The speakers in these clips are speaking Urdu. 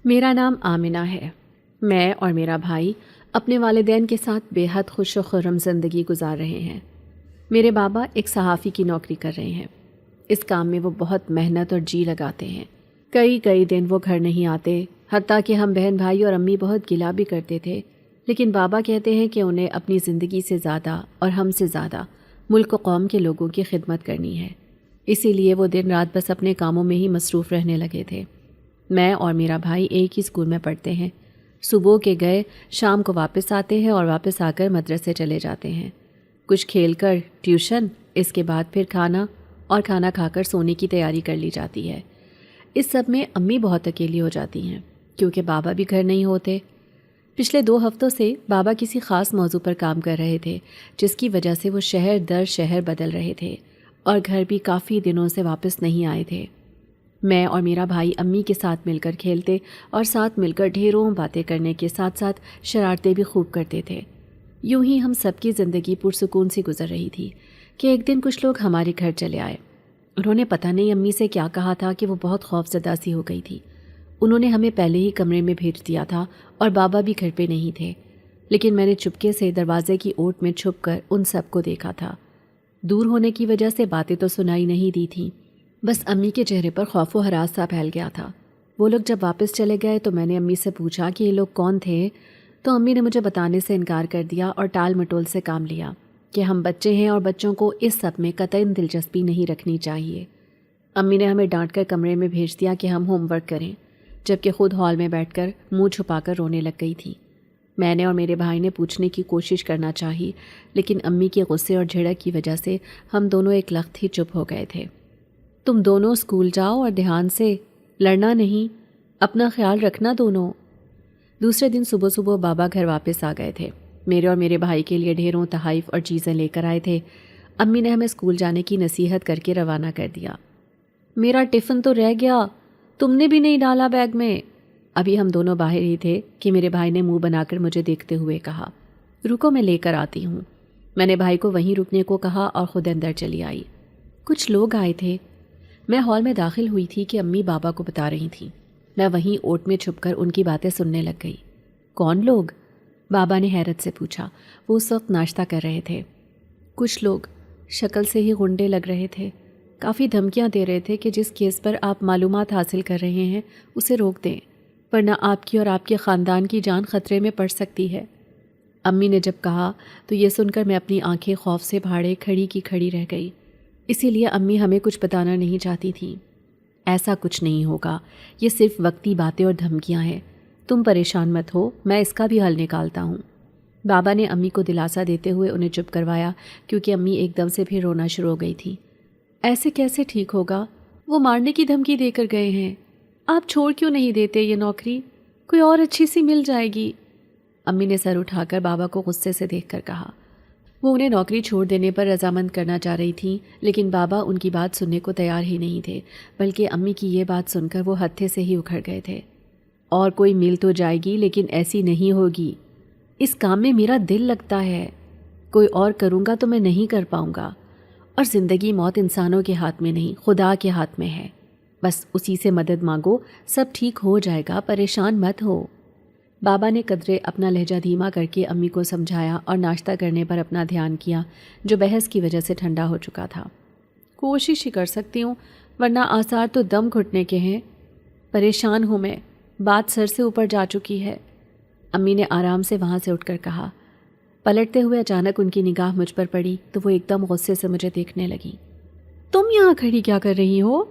میرا نام آمنہ ہے۔ میں اور میرا بھائی اپنے والدین کے ساتھ بے حد خوش و خرم زندگی گزار رہے ہیں۔ میرے بابا ایک صحافی کی نوکری کر رہے ہیں۔ اس کام میں وہ بہت محنت اور جی لگاتے ہیں۔ کئی دن وہ گھر نہیں آتے، حتیٰ کہ ہم بہن بھائی اور امی بہت گلہ بھی کرتے تھے، لیکن بابا کہتے ہیں کہ انہیں اپنی زندگی سے زیادہ اور ہم سے زیادہ ملک و قوم کے لوگوں کی خدمت کرنی ہے۔ اسی لیے وہ دن رات بس اپنے کاموں میں ہی مصروف رہنے لگے تھے۔ میں اور میرا بھائی ایک ہی اسکول میں پڑھتے ہیں۔ صبح کے گئے شام کو واپس آتے ہیں اور واپس آ کر مدرسے چلے جاتے ہیں۔ کچھ کھیل کر ٹیوشن، اس کے بعد پھر کھانا، اور کھانا کھا کر سونے کی تیاری کر لی جاتی ہے۔ اس سب میں امی بہت اکیلی ہو جاتی ہیں کیونکہ بابا بھی گھر نہیں ہوتے۔ پچھلے 2 ہفتوں سے بابا کسی خاص موضوع پر کام کر رہے تھے، جس کی وجہ سے وہ شہر در شہر بدل رہے تھے اور گھر بھی کافی دنوں سے واپس نہیں آئے تھے۔ میں اور میرا بھائی امی کے ساتھ مل کر کھیلتے اور ساتھ مل کر ڈھیروں باتیں کرنے کے ساتھ ساتھ شرارتیں بھی خوب کرتے تھے۔ یوں ہی ہم سب کی زندگی پرسکون سی گزر رہی تھی کہ ایک دن کچھ لوگ ہمارے گھر چلے آئے۔ انہوں نے پتہ نہیں امی سے کیا کہا تھا کہ وہ بہت خوفزدہ سی ہو گئی تھی۔ انہوں نے ہمیں پہلے ہی کمرے میں بھیج دیا تھا اور بابا بھی گھر پہ نہیں تھے، لیکن میں نے چپکے سے دروازے کی اوٹ میں چھپ کر ان سب کو دیکھا تھا۔ دور ہونے کی وجہ سے باتیں تو سنائی نہیں دی تھیں، بس امی کے چہرے پر خوف و ہراس سا پھیل گیا تھا۔ وہ لوگ جب واپس چلے گئے تو میں نے امی سے پوچھا کہ یہ لوگ کون تھے، تو امی نے مجھے بتانے سے انکار کر دیا اور ٹال مٹول سے کام لیا کہ ہم بچے ہیں اور بچوں کو اس سب میں قطعی دلچسپی نہیں رکھنی چاہیے۔ امی نے ہمیں ڈانٹ کر کمرے میں بھیج دیا کہ ہم ہوم ورک کریں، جبکہ خود ہال میں بیٹھ کر منہ چھپا کر رونے لگ گئی تھی۔ میں نے اور میرے بھائی نے پوچھنے کی کوشش کرنا چاہی، لیکن امی کے غصے اور جھڑک کی وجہ سے ہم دونوں ایک لخت ہی چپ ہو گئے تھے۔ تم دونوں اسکول جاؤ اور دھیان سے، لڑنا نہیں، اپنا خیال رکھنا دونوں۔ دوسرے دن صبح صبح بابا گھر واپس آ گئے تھے۔ میرے اور میرے بھائی کے لیے ڈھیروں تحائف اور چیزیں لے کر آئے تھے۔ امی نے ہمیں اسکول جانے کی نصیحت کر کے روانہ کر دیا۔ میرا ٹفن تو رہ گیا، تم نے بھی نہیں ڈالا بیگ میں۔ ابھی ہم دونوں باہر ہی تھے کہ میرے بھائی نے منہ بنا کر مجھے دیکھتے ہوئے کہا، رکو میں لے کر آتی ہوں۔ میں نے بھائی کو وہیں رکنے کو کہا اور خود اندر چلی آئی۔ کچھ لوگ آئے تھے۔ میں ہال میں داخل ہوئی تھی کہ امی بابا کو بتا رہی تھیں۔ میں وہیں اوٹ میں چھپ کر ان کی باتیں سننے لگ گئی۔ کون لوگ؟ بابا نے حیرت سے پوچھا۔ وہ اس وقت ناشتہ کر رہے تھے۔ کچھ لوگ شکل سے ہی غنڈے لگ رہے تھے، کافی دھمکیاں دے رہے تھے کہ جس کیس پر آپ معلومات حاصل کر رہے ہیں اسے روک دیں، ورنہ آپ کی اور آپ کے خاندان کی جان خطرے میں پڑ سکتی ہے۔ امی نے جب کہا تو یہ سن کر میں اپنی آنکھیں خوف سے بھاڑے کھڑی کی کھڑی رہ گئی۔ اسی لیے امی ہمیں کچھ بتانا نہیں چاہتی تھیں۔ ایسا کچھ نہیں ہوگا، یہ صرف وقتی باتیں اور دھمکیاں ہیں، تم پریشان مت ہو، میں اس کا بھی حل نکالتا ہوں۔ بابا نے امی کو دلاسا دیتے ہوئے انہیں چپ کروایا، کیونکہ امی ایک دم سے پھر رونا شروع ہو گئی تھی۔ ایسے کیسے ٹھیک ہوگا؟ وہ مارنے کی دھمکی دے کر گئے ہیں۔ آپ چھوڑ کیوں نہیں دیتے یہ نوکری؟ کوئی اور اچھی سی مل جائے گی۔ امی نے سر اٹھا کر بابا کو غصے سے دیکھ کر کہا۔ وہ انہیں نوکری چھوڑ دینے پر رضامند کرنا چاہ رہی تھیں، لیکن بابا ان کی بات سننے کو تیار ہی نہیں تھے، بلکہ امی کی یہ بات سن کر وہ ہتھے سے ہی اکھڑ گئے تھے۔ اور کوئی مل تو جائے گی لیکن ایسی نہیں ہوگی۔ اس کام میں میرا دل لگتا ہے، کوئی اور کروں گا تو میں نہیں کر پاؤں گا، اور زندگی موت انسانوں کے ہاتھ میں نہیں، خدا کے ہاتھ میں ہے۔ بس اسی سے مدد مانگو، سب ٹھیک ہو جائے گا، پریشان مت ہو۔ بابا نے قدرے اپنا لہجہ دھیما کر کے امی کو سمجھایا اور ناشتہ کرنے پر اپنا دھیان کیا، جو بحث کی وجہ سے ٹھنڈا ہو چکا تھا۔ کوشش ہی کر سکتی ہوں، ورنہ آثار تو دم گھٹنے کے ہیں۔ پریشان ہوں میں، بات سر سے اوپر جا چکی ہے، امی نے آرام سے وہاں سے اٹھ کر کہا۔ پلٹتے ہوئے اچانک ان کی نگاہ مجھ پر پڑی تو وہ ایک دم غصے سے مجھے دیکھنے لگی۔ تم یہاں کھڑی کیا کر رہی ہو؟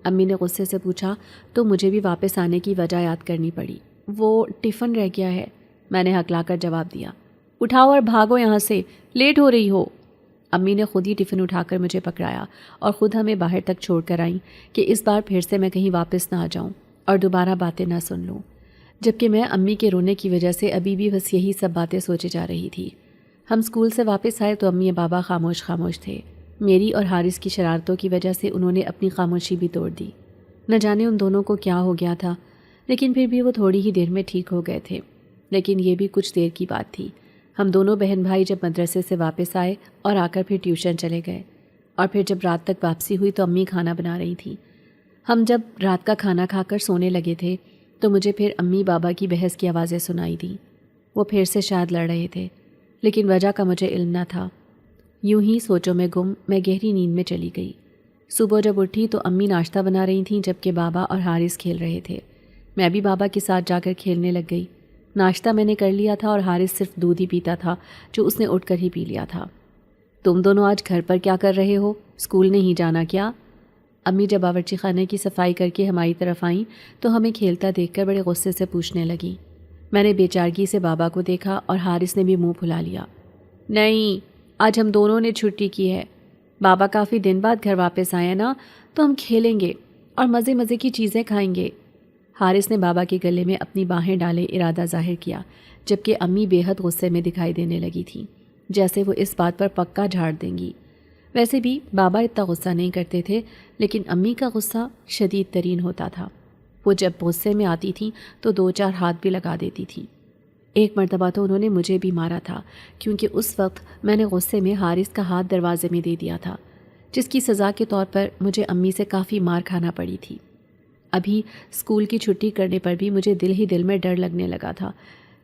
امی نے غصے سے پوچھا تو مجھے بھی واپس آنے کی وجہ یاد کرنی پڑی۔ وہ ٹفن رہ گیا ہے، میں نے ہکلا کر جواب دیا۔ اٹھاؤ اور بھاگو یہاں سے، لیٹ ہو رہی ہو۔ امی نے خود ہی ٹفن اٹھا کر مجھے پکڑایا اور خود ہمیں باہر تک چھوڑ کر آئیں کہ اس بار پھر سے میں کہیں واپس نہ آ جاؤں اور دوبارہ باتیں نہ سن لوں، جبکہ میں امی کے رونے کی وجہ سے ابھی بھی بس یہی سب باتیں سوچے جا رہی تھی۔ ہم اسکول سے واپس آئے تو امی بابا خاموش تھے۔ میری اور حارث کی شرارتوں کی وجہ سے انہوں نے اپنی خاموشی بھی توڑ دی۔ نہ جانے ان دونوں کو کیا ہو گیا تھا، لیکن پھر بھی وہ تھوڑی ہی دیر میں ٹھیک ہو گئے تھے۔ لیکن یہ بھی کچھ دیر کی بات تھی۔ ہم دونوں بہن بھائی جب مدرسے سے واپس آئے اور آ کر پھر ٹیوشن چلے گئے، اور پھر جب رات تک واپسی ہوئی تو امی کھانا بنا رہی تھی۔ ہم جب رات کا کھانا کھا کر سونے لگے تھے تو مجھے پھر امی بابا کی بحث کی آوازیں سنائی دیں۔ وہ پھر سے شاید لڑ رہے تھے، لیکن وجہ کا مجھے علم نہ تھا۔ یوں ہی سوچوں میں گم میں گہری نیند میں چلی گئی۔ صبح جب اٹھی تو امی ناشتہ بنا رہی تھیں، جبکہ بابا اور حارث کھیل رہے تھے۔ میں بھی بابا کے ساتھ جا کر کھیلنے لگ گئی۔ ناشتہ میں نے کر لیا تھا اور حارث صرف دودھ ہی پیتا تھا، جو اس نے اٹھ کر ہی پی لیا تھا۔ تم دونوں آج گھر پر کیا کر رہے ہو؟ اسکول نہیں جانا کیا؟ امی جب باورچی خانے کی صفائی کر کے ہماری طرف آئیں تو ہمیں کھیلتا دیکھ کر بڑے غصے سے پوچھنے لگیں۔ میں نے بے چارگی سے بابا کو دیکھا اور حارث نے بھی منہ پھلا لیا۔ نہیں، آج ہم دونوں نے چھٹی کی ہے۔ بابا کافی دن بعد گھر واپس آئے نا، تو ہم کھیلیں گے اور مزے مزے کی چیزیں کھائیں گے۔ حارث نے بابا کے گلے میں اپنی باہیں ڈالے ارادہ ظاہر کیا، جبکہ امی بے حد غصے میں دکھائی دینے لگی تھیں، جیسے وہ اس بات پر پکا جھاڑ دیں گی۔ ویسے بھی بابا اتنا غصہ نہیں کرتے تھے، لیکن امی کا غصہ شدید ترین ہوتا تھا۔ وہ جب غصے میں آتی تھیں تو 2-4 ہاتھ بھی لگا دیتی تھیں۔ ایک مرتبہ تو انہوں نے مجھے بھی مارا تھا، کیونکہ اس وقت میں نے غصے میں حارث کا ہاتھ دروازے میں دے دیا تھا، جس کی سزا کے طور پر مجھے امی سے کافی مار کھانا پڑی تھی۔ ابھی اسکول کی چھٹی کرنے پر بھی مجھے دل ہی دل میں ڈر لگنے لگا تھا،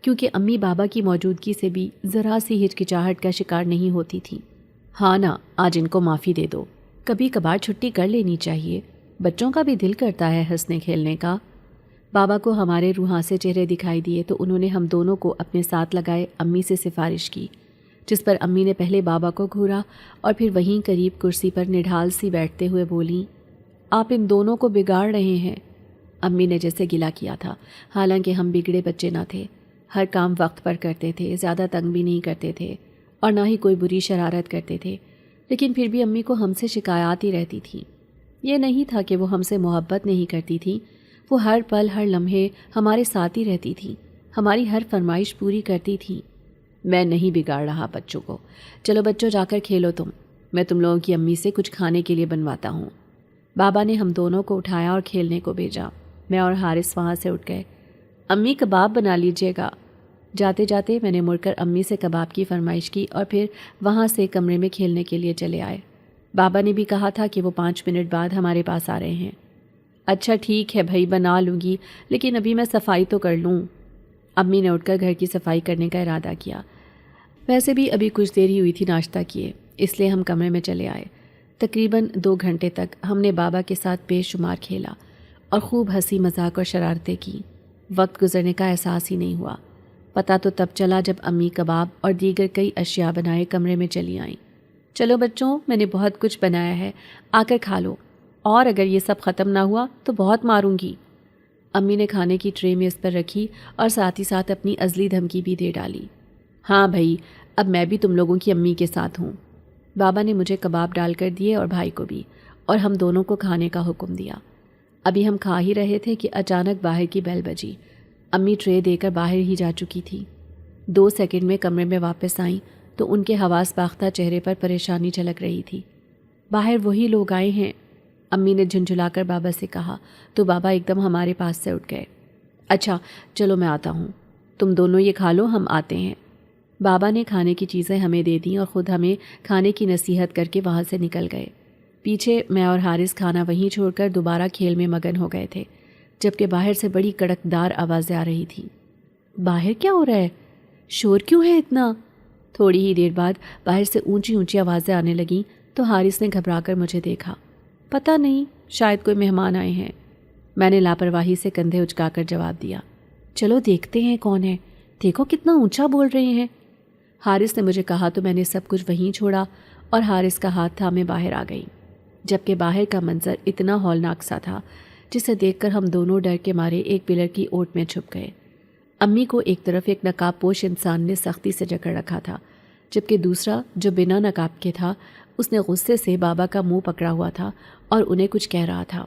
کیونکہ امی بابا کی موجودگی سے بھی ذرا سی ہچکچاہٹ کا شکار نہیں ہوتی تھیں۔ ہاں نا، آج ان کو معافی دے دو، کبھی کبھار چھٹی کر لینی چاہیے، بچوں کا بھی دل کرتا ہے ہنسنے کھیلنے کا۔ بابا کو ہمارے روحاں سے چہرے دکھائی دیے تو انہوں نے ہم دونوں کو اپنے ساتھ لگائے امی سے سفارش کی، جس پر امی نے پہلے بابا کو گھورا اور پھر وہیں قریب کرسی پر نڈھال سی بیٹھتے ہوئے بولیں، آپ ان دونوں کو بگاڑ رہے ہیں۔ امی نے جیسے گلہ کیا تھا، حالانکہ ہم بگڑے بچے نہ تھے، ہر کام وقت پر کرتے تھے، زیادہ تنگ بھی نہیں کرتے تھے اور نہ ہی کوئی بری شرارت کرتے تھے، لیکن پھر بھی امی کو ہم سے شکایات ہی رہتی تھیں۔ یہ نہیں تھا کہ وہ ہم سے محبت نہیں کرتی تھیں، وہ ہر پل ہر لمحے ہمارے ساتھ ہی رہتی تھیں، ہماری ہر فرمائش پوری کرتی تھیں۔ میں نہیں بگاڑ رہا بچوں کو، چلو بچوں جا کر کھیلو تم، میں تم لوگوں کی امی سے کچھ کھانے کے لیے بنواتا ہوں۔ بابا نے ہم دونوں کو اٹھایا اور کھیلنے کو بھیجا۔ میں اور حارث وہاں سے اٹھ گئے۔ امی کباب بنا لیجئے گا۔ جاتے جاتے میں نے مڑ کر امی سے کباب کی فرمائش کی اور پھر وہاں سے کمرے میں کھیلنے کے لیے چلے آئے۔ بابا نے بھی کہا تھا کہ وہ 5 منٹ بعد ہمارے پاس آ رہے ہیں۔ اچھا ٹھیک ہے بھائی، بنا لوں گی، لیکن ابھی میں صفائی تو کر لوں۔ امی نے اٹھ کر گھر کی صفائی کرنے کا ارادہ کیا۔ ویسے بھی ابھی کچھ دیر ہی ہوئی تھی ناشتہ کیے، اس لیے ہم کمرے میں چلے آئے۔ تقریباً 2 گھنٹے تک ہم نے بابا کے ساتھ بے شمار کھیلا اور خوب ہنسی مذاق اور شرارتیں کی۔ وقت گزرنے کا احساس ہی نہیں ہوا۔ پتہ تو تب چلا جب امی کباب اور دیگر کئی اشیاء بنائے کمرے میں چلی آئیں۔ چلو بچوں، میں نے بہت کچھ بنایا ہے، آ کر کھا لو، اور اگر یہ سب ختم نہ ہوا تو بہت ماروں گی۔ امی نے کھانے کی ٹرے میں اس پر رکھی اور ساتھ ہی ساتھ اپنی ازلی دھمکی بھی دے ڈالی۔ ہاں بھائی، اب میں بھی تم لوگوں کی امی کے ساتھ ہوں۔ بابا نے مجھے کباب ڈال کر دیے اور بھائی کو بھی، اور ہم دونوں کو کھانے کا حکم دیا۔ ابھی ہم کھا ہی رہے تھے کہ اچانک باہر کی بیل بجی۔ امی ٹرے دے کر باہر ہی جا چکی تھی۔ 2 سیکنڈ میں کمرے میں واپس آئیں تو ان کے حواس باختہ چہرے پر پریشانی جھلک رہی تھی۔ باہر وہی لوگ آئے ہیں، امی نے جھنجھلا کر بابا سے کہا تو بابا ایک دم ہمارے پاس سے اٹھ گئے۔ اچھا چلو میں آتا ہوں، تم دونوں یہ کھا لو، ہم آتے ہیں۔ بابا نے کھانے کی چیزیں ہمیں دے دیں اور خود ہمیں کھانے کی نصیحت کر کے وہاں سے نکل گئے۔ پیچھے میں اور حارث کھانا وہیں چھوڑ کر دوبارہ کھیل میں مگن ہو گئے تھے، جبکہ باہر سے بڑی کڑکدار آوازیں آ رہی تھیں۔ باہر کیا ہو رہا ہے؟ شور کیوں ہے اتنا؟ تھوڑی ہی دیر بعد باہر سے اونچی اونچی آوازیں آنے لگیں تو حارث نے گھبرا کر مجھے دیکھا۔ پتہ نہیں، شاید کوئی مہمان آئے ہیں، میں نے لاپرواہی سے کندھے اچکا کر جواب دیا۔ چلو دیکھتے ہیں کون ہے، دیکھو کتنا اونچا بول رہے ہیں۔ حارث نے مجھے کہا تو میں نے سب کچھ وہیں چھوڑا اور حارث کا ہاتھ تھامے باہر آ گئی، جبکہ باہر کا منظر اتنا ہولناک سا تھا جسے دیکھ کر ہم دونوں ڈر کے مارے ایک پلر کی اوٹ میں چھپ گئے۔ امی کو ایک طرف ایک نقاب پوش انسان نے سختی سے جکڑ رکھا تھا، جبکہ دوسرا جو بنا نقاب کے تھا اس نے غصے سے بابا کا منہ پکڑا ہوا تھا اور انہیں کچھ کہہ رہا تھا،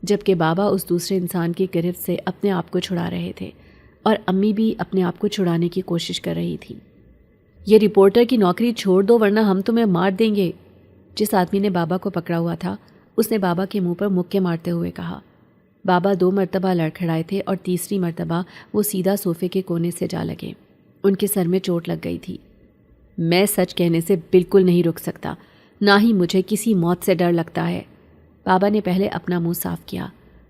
جبکہ بابا اس دوسرے انسان کی گرفت سے اپنے آپ کو چھڑا رہے تھے اور امی بھی اپنے آپ کو چھڑانے کی کوشش کر رہی تھی۔ یہ رپورٹر کی نوکری چھوڑ دو ورنہ ہم تمہیں مار دیں گے، جس آدمی نے بابا کو پکڑا ہوا تھا اس نے بابا کے منہ پر مکے مارتے ہوئے کہا۔ بابا 2 مرتبہ لڑکھڑائے تھے اور تیسری مرتبہ وہ سیدھا صوفے کے کونے سے جا لگے۔ ان کے سر میں چوٹ لگ گئی تھی۔ میں سچ کہنے سے بالکل نہیں رک سکتا، نہ ہی مجھے کسی موت سے ڈر لگتا ہے۔ بابا نے پہلے اپنا منہ صاف کیا،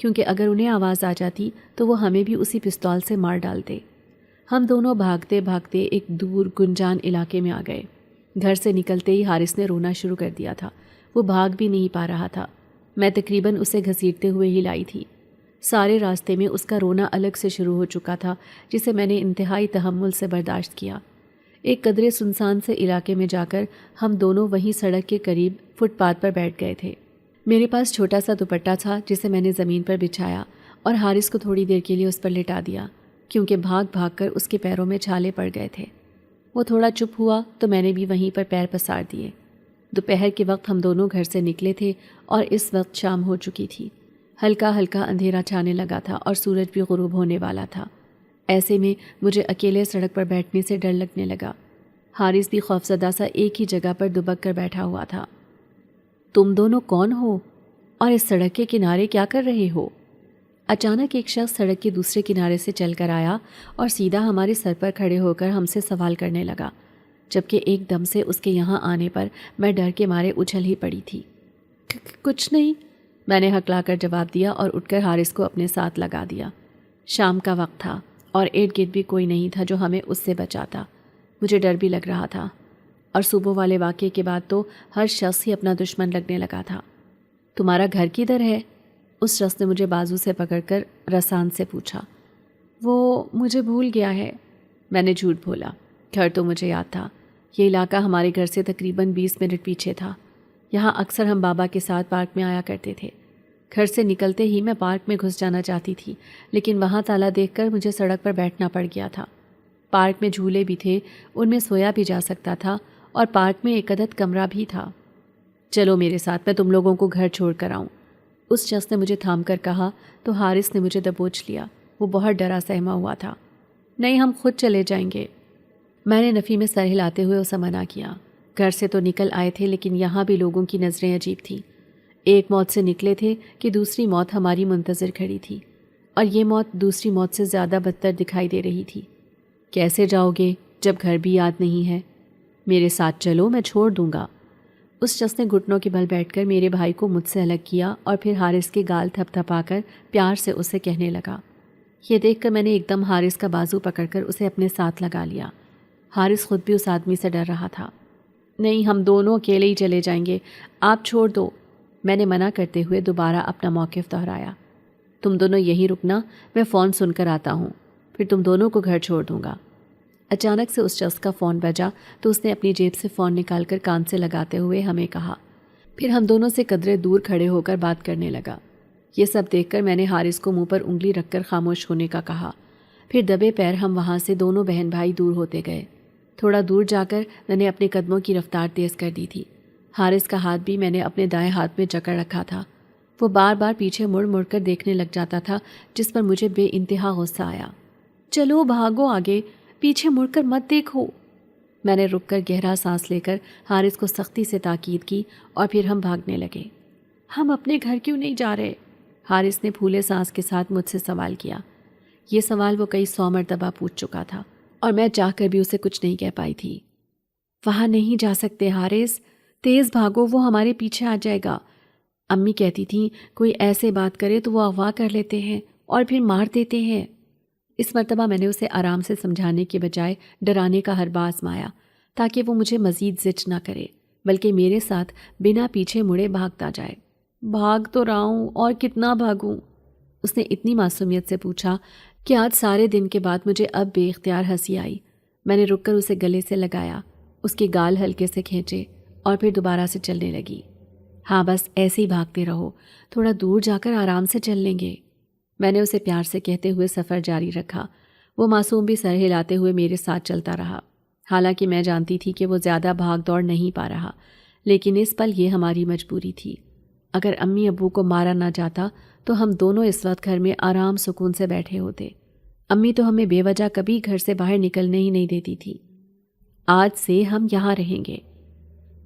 کیونکہ اگر انہیں آواز آ جاتی تو وہ ہمیں بھی اسی پستول سے مار ڈالتے۔ ہم دونوں بھاگتے بھاگتے ایک دور گنجان علاقے میں آ گئے۔ گھر سے نکلتے ہی حارث نے رونا شروع کر دیا تھا۔ وہ بھاگ بھی نہیں پا رہا تھا۔ میں تقریباً اسے گھسیٹتے ہوئے ہی لائی تھی۔ سارے راستے میں اس کا رونا الگ سے شروع ہو چکا تھا، جسے میں نے انتہائی تحمل سے برداشت کیا۔ ایک قدرے سنسان سے علاقے میں جا کر ہم دونوں وہیں سڑک کے قریب فٹ پاتھ پر بیٹھ گئے تھے۔ میرے پاس چھوٹا سا دوپٹہ تھا جسے میں نے زمین پر بچھایا اور حارث کو تھوڑی دیر کے لیے اس پر لٹا دیا، کیونکہ بھاگ بھاگ کر اس کے پیروں میں چھالے پڑ گئے تھے۔ وہ تھوڑا چپ ہوا تو میں نے بھی وہیں پر پیر پسار دیے۔ دوپہر کے وقت ہم دونوں گھر سے نکلے تھے اور اس وقت شام ہو چکی تھی۔ ہلکا ہلکا اندھیرا چھانے لگا تھا اور سورج بھی غروب ہونے والا تھا۔ ایسے میں مجھے اکیلے سڑک پر بیٹھنے سے ڈر لگنے لگا۔ حارث بھی خوفزدہ سا ایک ہی جگہ پر دبک کر بیٹھا ہوا تھا۔ تم دونوں کون ہو اور اس سڑک کے کنارے کیا کر رہے ہو؟ اچانک ایک شخص سڑک کے دوسرے کنارے سے چل کر آیا اور سیدھا ہمارے سر پر کھڑے ہو کر ہم سے سوال کرنے لگا، جبکہ ایک دم سے اس کے یہاں آنے پر میں ڈر کے مارے اچھل ہی پڑی تھی۔ کچھ نہیں، میں نے ہکلا کر جواب دیا اور اٹھ کر حارث کو اپنے ساتھ لگا دیا۔ شام کا وقت تھا اور ارد گرد بھی کوئی نہیں تھا جو ہمیں اس سے بچاتا۔ مجھے ڈر بھی لگ رہا تھا، اور صبح والے واقعے کے بعد تو ہر شخص ہی اپنا دشمن لگنے لگا تھا۔ تمہارا گھر کدھر ہے؟ اس شخص نے مجھے بازو سے پکڑ کر رسان سے پوچھا۔ وہ مجھے بھول گیا ہے، میں نے جھوٹ بولا۔ گھر تو مجھے یاد تھا۔ یہ علاقہ ہمارے گھر سے تقریباً 20 منٹ پیچھے تھا۔ یہاں اکثر ہم بابا کے ساتھ پارک میں آیا کرتے تھے۔ گھر سے نکلتے ہی میں پارک میں گھس جانا چاہتی تھی، لیکن وہاں تالا دیکھ کر مجھے سڑک پر بیٹھنا پڑ گیا تھا۔ پارک میں جھولے بھی تھے، ان میں سویا بھی جا سکتا تھا، اور پارک میں ایک عدد کمرہ بھی تھا۔ چلو میرے ساتھ، میں تم لوگوں کو گھر چھوڑ کر آؤں، اس شخص نے مجھے تھام کر کہا تو حارث نے مجھے دبوچ لیا۔ وہ بہت ڈرا سہما ہوا تھا۔ نہیں، ہم خود چلے جائیں گے، میں نے نفی میں سر ہلاتے ہوئے اسے منع کیا۔ گھر سے تو نکل آئے تھے، لیکن یہاں بھی لوگوں کی نظریں عجیب تھیں۔ ایک موت سے نکلے تھے کہ دوسری موت ہماری منتظر کھڑی تھی، اور یہ موت دوسری موت سے زیادہ بدتر دکھائی دے رہی تھی۔ کیسے جاؤ گے جب گھر بھی یاد نہیں ہے؟ میرے ساتھ چلو، میں چھوڑ دوں گا۔ اس شخص نے گھٹنوں کے بل بیٹھ کر میرے بھائی کو مجھ سے الگ کیا اور پھر حارث کے گال تھپ تھپا کر پیار سے اسے کہنے لگا۔ یہ دیکھ کر میں نے ایک دم حارث کا بازو پکڑ کر اسے اپنے ساتھ لگا لیا۔ حارث خود بھی اس آدمی سے ڈر رہا تھا۔ نہیں، ہم دونوں اکیلے ہی چلے جائیں گے، آپ چھوڑ دو، میں نے منع کرتے ہوئے دوبارہ اپنا موقف دہرایا۔ تم دونوں یہیں رکنا، میں فون سن کر آتا ہوں، پھر تم دونوں کو گھر چھوڑ دوں گا۔ اچانک سے اس شخص کا فون بجا تو اس نے اپنی جیب سے فون نکال کر کان سے لگاتے ہوئے ہمیں کہا۔ پھر ہم دونوں سے قدرے دور کھڑے ہو کر بات کرنے لگا۔ یہ سب دیکھ کر میں نے حارث کو منہ پر انگلی رکھ کر خاموش ہونے کا کہا۔ پھر دبے پیر ہم وہاں سے دونوں بہن بھائی دور ہوتے گئے۔ تھوڑا دور جا کر میں نے اپنے قدموں کی رفتار تیز کر دی تھی۔ حارث کا ہاتھ بھی میں نے اپنے دائیں ہاتھ میں جکڑ رکھا تھا۔ وہ بار بار پیچھے مڑ مڑ کر دیکھنے لگ جاتا تھا، جس پر مجھے بے انتہا غصہ آیا۔ چلو بھاگو آگے، پیچھے مڑ کر مت دیکھو۔ میں نے رک کر گہرا سانس لے کر حارث کو سختی سے تاکید کی اور پھر ہم بھاگنے لگے۔ ہم اپنے گھر کیوں نہیں جا رہے؟ حارث نے پھولے سانس کے ساتھ مجھ سے سوال کیا۔ یہ سوال وہ کئی 100 مرتبہ پوچھ چکا تھا، اور میں چاہ کر بھی اسے کچھ نہیں کہہ پائی تھی۔ وہاں نہیں جا سکتے حارث، تیز بھاگو، وہ ہمارے پیچھے آ جائے گا۔ امی کہتی تھیں کوئی ایسے بات کرے تو وہ اغوا کر لیتے ہیں اور پھر مار دیتے ہیں۔ اس مرتبہ میں نے اسے آرام سے سمجھانے کے بجائے ڈرانے کا حربہ آزمایا، تاکہ وہ مجھے مزید زج نہ کرے، بلکہ میرے ساتھ بنا پیچھے مڑے بھاگتا جائے۔ بھاگ تو رہا ہوں، اور کتنا بھاگوں؟ اس نے اتنی معصومیت سے پوچھا کہ آج سارے دن کے بعد مجھے اب بے اختیار ہنسی آئی۔ میں نے رک کر اسے گلے سے لگایا، اس کے گال ہلکے سے کھینچے اور پھر دوبارہ سے چلنے لگی۔ ہاں بس ایسے ہی بھاگتے رہو، تھوڑا دور جا کر آرام سے چل لیں گے، میں نے اسے پیار سے کہتے ہوئے سفر جاری رکھا۔ وہ معصوم بھی سر ہلاتے ہوئے میرے ساتھ چلتا رہا، حالانکہ میں جانتی تھی کہ وہ زیادہ بھاگ دوڑ نہیں پا رہا، لیکن اس پل یہ ہماری مجبوری تھی۔ اگر امی ابو کو مارا نہ جاتا تو ہم دونوں اس وقت گھر میں آرام سکون سے بیٹھے ہوتے۔ امی تو ہمیں بے وجہ کبھی گھر سے باہر نکلنے ہی نہیں دیتی تھی۔ آج سے ہم یہاں رہیں گے۔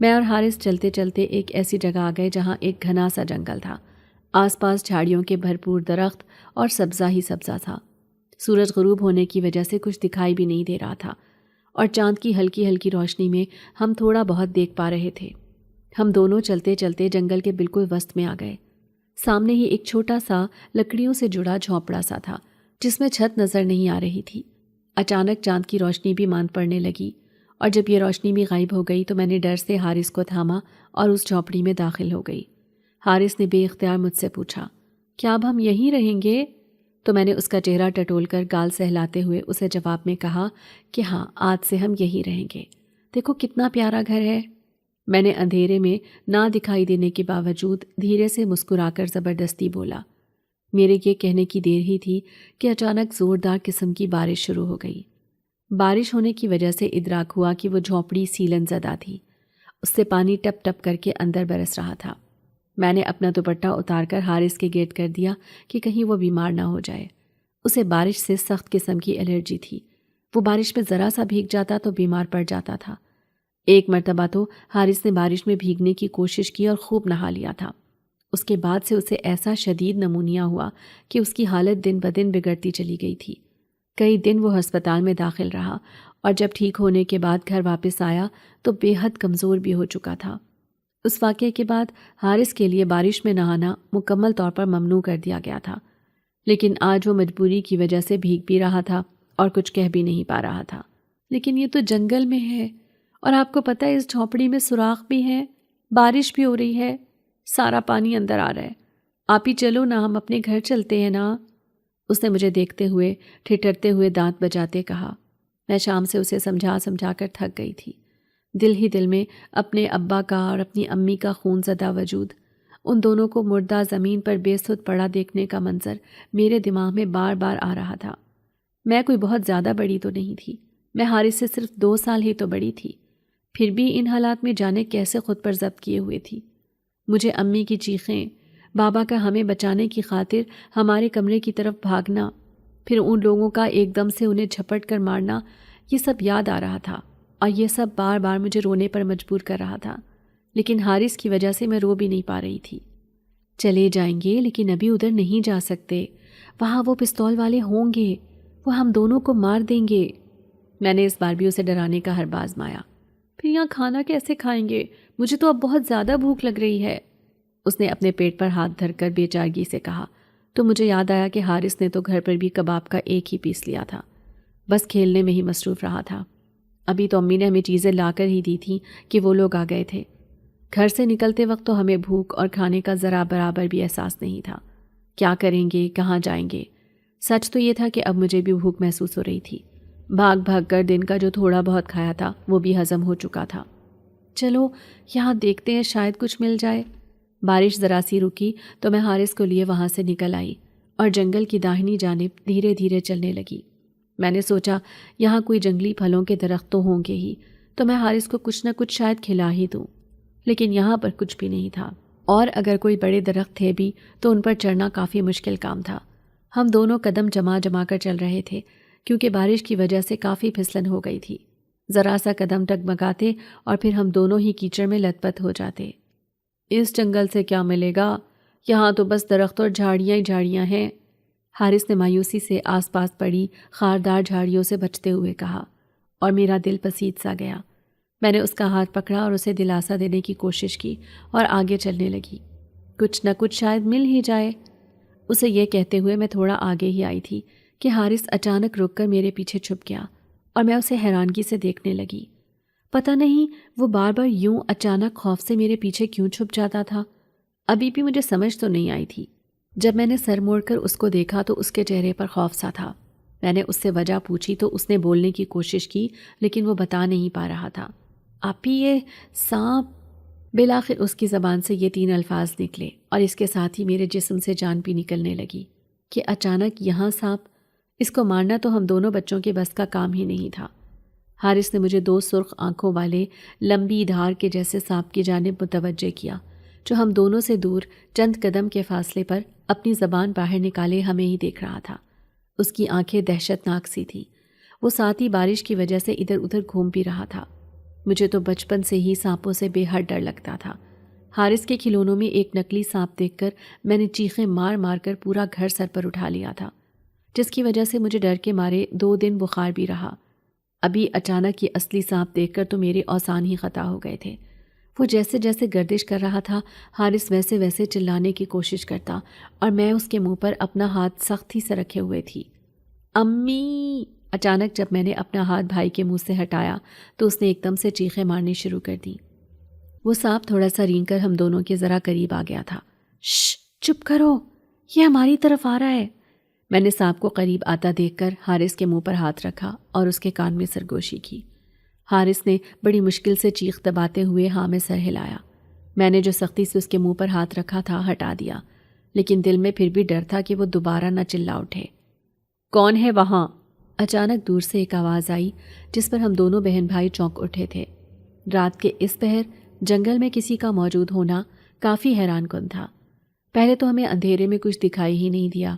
میں اور حارث چلتے چلتے ایک ایسی جگہ آ گئے جہاں ایک گھنا سا جنگل تھا، آس پاس جھاڑیوں کے بھرپور درخت اور سبزہ ہی سبزہ تھا۔ سورج غروب ہونے کی وجہ سے کچھ دکھائی بھی نہیں دے رہا تھا، اور چاند کی ہلکی ہلکی روشنی میں ہم تھوڑا بہت دیکھ پا رہے تھے۔ ہم دونوں چلتے چلتے جنگل کے بالکل وسط میں آ گئے۔ سامنے ہی ایک چھوٹا سا لکڑیوں سے جڑا جھونپڑا سا تھا جس میں چھت نظر نہیں آ رہی تھی۔ اچانک چاند کی روشنی بھی ماند پڑنے لگی، اور جب یہ روشنی بھی غائب ہو گئی تو میں نے ڈر سے حارث کو تھاما اور اس جھونپڑی میں داخل ہو گئی۔ حارث نے بے اختیار مجھ سے پوچھا، کیا اب ہم یہیں رہیں گے؟ تو میں نے اس کا چہرہ ٹٹول کر گال سہلاتے ہوئے اسے جواب میں کہا کہ ہاں، آج سے ہم یہیں رہیں گے۔ دیکھو کتنا پیارا گھر ہے۔ میں نے اندھیرے میں نہ دکھائی دینے کے باوجود دھیرے سے مسکرا کر زبردستی بولا۔ میرے یہ کہنے کی دیر ہی تھی کہ اچانک زوردار قسم کی بارش شروع ہو گئی۔ بارش ہونے کی وجہ سے ادراک ہوا کہ وہ جھونپڑی سیلن زدہ تھی، اس سے پانی ٹپ ٹپ کر کے اندر برس رہا تھا۔ میں نے اپنا دوپٹہ اتار کر حارث کے گیٹ کر دیا کہ کہیں وہ بیمار نہ ہو جائے۔ اسے بارش سے سخت قسم کی الرجی تھی، وہ بارش میں ذرا سا بھیگ جاتا تو بیمار پڑ جاتا تھا۔ ایک مرتبہ تو حارث نے بارش میں بھیگنے کی کوشش کی اور خوب نہا لیا تھا۔ اس کے بعد سے اسے ایسا شدید نمونیا ہوا کہ اس کی حالت دن بدن بگڑتی چلی گئی تھی۔ کئی دن وہ ہسپتال میں داخل رہا، اور جب ٹھیک ہونے کے بعد گھر واپس آیا تو بے حد کمزور بھی ہو چکا تھا۔ اس واقعے کے بعد حارث کے لیے بارش میں نہانا مکمل طور پر ممنوع کر دیا گیا تھا، لیکن آج وہ مجبوری کی وجہ سے بھیگ بھی رہا تھا اور کچھ کہہ بھی نہیں پا رہا تھا۔ لیکن یہ تو جنگل میں ہے، اور آپ کو پتہ ہے اس جھونپڑی میں سوراخ بھی ہے، بارش بھی ہو رہی ہے، سارا پانی اندر آ رہا ہے۔ آپ ہی چلو نا، ہم اپنے گھر چلتے ہیں نا۔ اس نے مجھے دیکھتے ہوئے ٹھٹرتے ہوئے دانت بجاتے کہا۔ میں شام سے اسے سمجھا سمجھا کر تھک گئی تھی۔ دل ہی دل میں اپنے ابا کا اور اپنی امی کا خون زدہ وجود، ان دونوں کو مردہ زمین پر بے سود پڑا دیکھنے کا منظر میرے دماغ میں بار بار آ رہا تھا۔ میں کوئی بہت زیادہ بڑی تو نہیں تھی، میں حارث سے صرف 2 سال ہی تو بڑی تھی، پھر بھی ان حالات میں جانے کیسے خود پر ضبط کیے ہوئے تھی۔ مجھے امی کی چیخیں، بابا کا ہمیں بچانے کی خاطر ہمارے کمرے کی طرف بھاگنا، پھر ان لوگوں کا ایک دم سے انہیں جھپٹ کر مارنا، یہ سب یاد آ رہا تھا، اور یہ سب بار بار مجھے رونے پر مجبور کر رہا تھا۔ لیکن حارث کی وجہ سے میں رو بھی نہیں پا رہی تھی۔ چلے جائیں گے، لیکن ابھی ادھر نہیں جا سکتے، وہاں وہ پستول والے ہوں گے، وہ ہم دونوں کو مار دیں گے۔ میں نے اس بار بھی اسے ڈرانے کا حربہ آزمایا۔ پھر یہاں کھانا کیسے کھائیں گے؟ مجھے تو اب بہت زیادہ بھوک لگ رہی ہے۔ اس نے اپنے پیٹ پر ہاتھ دھر کر بے چارگی سے کہا، تو مجھے یاد آیا کہ حارث نے تو گھر پر بھی کباب کا ایک ہی پیس لیا تھا، بس کھیلنے میں ہی مصروف رہا تھا۔ ابھی تو امی نے ہمیں چیزیں لا کر ہی دی تھیں کہ وہ لوگ آ گئے تھے۔ گھر سے نکلتے وقت تو ہمیں بھوک اور کھانے کا ذرا برابر بھی احساس نہیں تھا۔ کیا کریں گے، کہاں جائیں گے؟ سچ تو یہ تھا کہ اب مجھے بھی بھوک محسوس ہو رہی تھی۔ بھاگ بھاگ کر دن کا جو تھوڑا بہت کھایا تھا وہ بھی ہضم ہو چکا تھا۔ چلو یہاں دیکھتے ہیں، شاید کچھ مل جائے۔ بارش ذرا سی رکی تو میں حارث کو لیے وہاں سے نکل آئی اور جنگل کی داہنی جانب دھیرے دھیرے چلنے لگی۔ میں نے سوچا یہاں کوئی جنگلی پھلوں کے درخت تو ہوں گے ہی، تو میں حارث کو کچھ نہ کچھ شاید کھلا ہی دوں، لیکن یہاں پر کچھ بھی نہیں تھا، اور اگر کوئی بڑے درخت تھے بھی تو ان پر چڑھنا کافی مشکل کام تھا۔ ہم دونوں قدم جما جما کر چل رہے تھے کیونکہ بارش کی وجہ سے کافی پھسلن ہو گئی تھی۔ ذرا سا قدم ڈگمگاتے اور پھر ہم دونوں ہی کیچڑ میں لت پت ہو جاتے۔ اس جنگل سے کیا ملے گا، یہاں تو بس درخت اور جھاڑیاں ہی جھاڑیاں ہیں، حارث نے مایوسی سے آس پاس پڑی خاردار جھاڑیوں سے بچتے ہوئے کہا، اور میرا دل پسیج سا گیا۔ میں نے اس کا ہاتھ پکڑا اور اسے دلاسا دینے کی کوشش کی اور آگے چلنے لگی۔ کچھ نہ کچھ شاید مل ہی جائے۔ اسے یہ کہتے ہوئے میں تھوڑا آگے ہی آئی تھی کہ حارث اچانک رک کر میرے پیچھے چھپ گیا، اور میں اسے حیرانگی سے دیکھنے لگی۔ پتہ نہیں وہ بار بار یوں اچانک خوف سے میرے پیچھے کیوں چھپ جاتا تھا، ابھی بھی مجھے سمجھ تو نہیں آئی تھی۔ جب میں نے سر موڑ کر اس کو دیکھا تو اس کے چہرے پر خوف سا تھا۔ میں نے اس سے وجہ پوچھی تو اس نے بولنے کی کوشش کی، لیکن وہ بتا نہیں پا رہا تھا۔ آپ ہی یہ سانپ، بالآخر اس کی زبان سے یہ 3 الفاظ نکلے، اور اس کے ساتھ ہی میرے جسم سے جان بھی نکلنے لگی کہ اچانک یہاں سانپ، اس کو مارنا تو ہم دونوں بچوں کے بس کا کام ہی نہیں تھا۔ حارث نے مجھے 2 سرخ آنکھوں والے لمبی دھار کے جیسے سانپ کی جانب متوجہ کیا، جو ہم دونوں سے دور چند قدم کے فاصلے پر اپنی زبان باہر نکالے ہمیں ہی دیکھ رہا تھا۔ اس کی آنکھیں دہشت ناک سی تھیں۔ وہ ساتھ ہی بارش کی وجہ سے ادھر ادھر گھوم بھی رہا تھا۔ مجھے تو بچپن سے ہی سانپوں سے بے حد ڈر لگتا تھا۔ حارث کے کھلونوں میں ایک نکلی سانپ دیکھ کر میں نے چیخیں مار مار کر پورا گھر سر پر اٹھا لیا تھا، جس کی وجہ سے مجھے ڈر کے مارے 2 دن بخار بھی رہا۔ ابھی اچانک یہ اصلی سانپ دیکھ کر تو میرے اوسان ہی خطا ہو گئے تھے۔ وہ جیسے جیسے گردش کر رہا تھا حارث ویسے ویسے چلانے کی کوشش کرتا اور میں اس کے منہ پر اپنا ہاتھ سختی سے رکھے ہوئے تھی۔ امی! اچانک جب میں نے اپنا ہاتھ بھائی کے منہ سے ہٹایا تو اس نے ایک دم سے چیخیں مارنی شروع کر دیں۔ وہ سانپ تھوڑا سا رینگ کر ہم دونوں کے ذرا قریب آ گیا تھا۔ شش! چپ کرو، یہ ہماری طرف آ رہا ہے۔ میں نے سانپ کو قریب آتا دیکھ کر حارث کے منہ پر ہاتھ رکھا اور اس کے کان میں سرگوشی کی۔ حارث نے بڑی مشکل سے چیخ دباتے ہوئے ہاں میں سر ہلایا۔ میں نے جو سختی سے اس کے منہ پر ہاتھ رکھا تھا ہٹا دیا، لیکن دل میں پھر بھی ڈر تھا کہ وہ دوبارہ نہ چلا اٹھے۔ کون ہے وہاں؟ اچانک دور سے ایک آواز آئی جس پر ہم دونوں بہن بھائی چونک اٹھے تھے۔ رات کے اس پہر جنگل میں کسی کا موجود ہونا کافی حیران کن تھا۔ پہلے تو ہمیں اندھیرے میں کچھ دکھائی ہی نہیں دیا،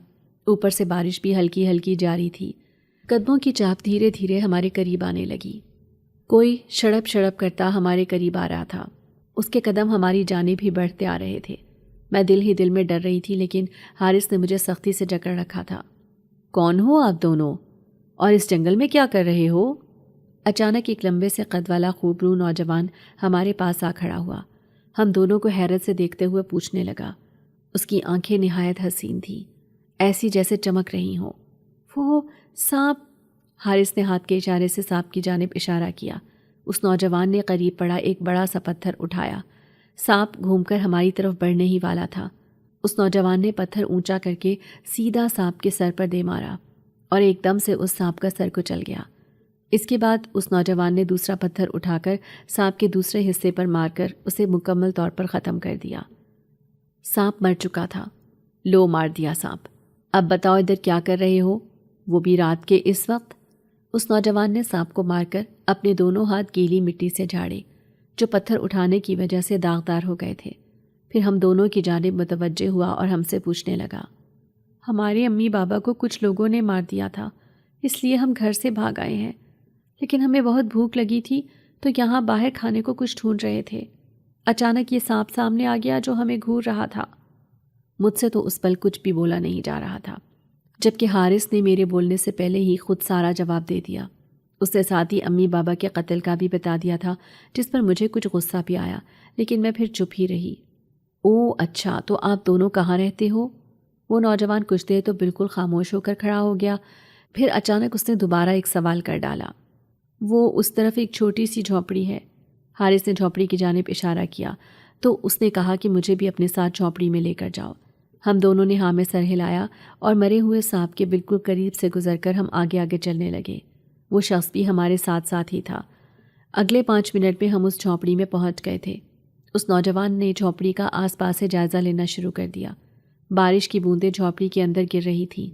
اوپر سے بارش بھی ہلکی ہلکی جاری تھی۔ قدموں کی چاپ دھیرے دھیرے ہمارے قریب آنے لگی۔ کوئی شڑپ شڑپ کرتا ہمارے قریب آ رہا تھا۔ اس کے قدم ہماری جانب ہی بڑھتے آ رہے تھے۔ میں دل ہی دل میں ڈر رہی تھی، لیکن حارث نے مجھے سختی سے جکڑ رکھا تھا۔ کون ہو آپ دونوں؟ اور اس جنگل میں کیا کر رہے ہو؟ اچانک ایک لمبے سے قد والا خوبرو نوجوان ہمارے پاس آ کھڑا ہوا۔ ہم دونوں کو حیرت سے دیکھتے ہوئے پوچھنے لگا۔ اس کی آنکھیں نہایت حسین تھیں، ایسی جیسے چمک رہی ہوں۔ وہ سانپ! حارث نے ہاتھ کے اشارے سے سانپ کی جانب اشارہ کیا۔ اس نوجوان نے قریب پڑا ایک بڑا سا پتھر اٹھایا۔ سانپ گھوم کر ہماری طرف بڑھنے ہی والا تھا۔ اس نوجوان نے پتھر اونچا کر کے سیدھا سانپ کے سر پر دے مارا اور ایک دم سے اس سانپ کا سر کچل گیا۔ اس کے بعد اس نوجوان نے دوسرا پتھر اٹھا کر سانپ کے دوسرے حصے پر مار کر اسے مکمل طور پر ختم کر دیا۔ سانپ مر چکا تھا۔ لو، مار دیا سانپ۔ اب بتاؤ ادھر کیا کر رہے ہو، وہ بھی رات کے اس وقت؟ اس نوجوان نے سانپ کو مار کر اپنے دونوں ہاتھ گیلی مٹی سے جھاڑے جو پتھر اٹھانے کی وجہ سے داغدار ہو گئے تھے۔ پھر ہم دونوں کی جانب متوجہ ہوا اور ہم سے پوچھنے لگا۔ ہمارے امی بابا کو کچھ لوگوں نے مار دیا تھا، اس لیے ہم گھر سے بھاگ آئے ہیں، لیکن ہمیں بہت بھوک لگی تھی تو یہاں باہر کھانے کو کچھ ڈھونڈ رہے تھے۔ اچانک یہ سانپ سامنے آ گیا جو ہمیں گھور رہا تھا۔ مجھ سے تو اس پل کچھ بھی بولا نہیں جا رہا تھا، جبکہ حارث نے میرے بولنے سے پہلے ہی خود سارا جواب دے دیا۔ اس سے ساتھ ہی امی بابا کے قتل کا بھی بتا دیا تھا، جس پر مجھے کچھ غصہ بھی آیا، لیکن میں پھر چپ ہی رہی۔ او اچھا، تو آپ دونوں کہاں رہتے ہو؟ وہ نوجوان کچھ دیر تو بالکل خاموش ہو کر کھڑا ہو گیا، پھر اچانک اس نے دوبارہ ایک سوال کر ڈالا۔ وہ اس طرف ایک چھوٹی سی جھونپڑی ہے۔ حارث نے جھونپڑی کی جانب اشارہ کیا تو اس نے کہا کہ مجھے بھی اپنے ساتھ جھونپڑی میں لے کر جاؤ۔ ہم دونوں نے ہاں میں سر ہلایا اور مرے ہوئے سانپ کے بالکل قریب سے گزر کر ہم آگے آگے چلنے لگے۔ وہ شخص بھی ہمارے ساتھ ساتھ ہی تھا۔ اگلے 5 منٹ میں ہم اس جھونپڑی میں پہنچ گئے تھے۔ اس نوجوان نے جھونپڑی کا آس پاس سے جائزہ لینا شروع کر دیا۔ بارش کی بوندیں جھونپڑی کے اندر گر رہی تھیں۔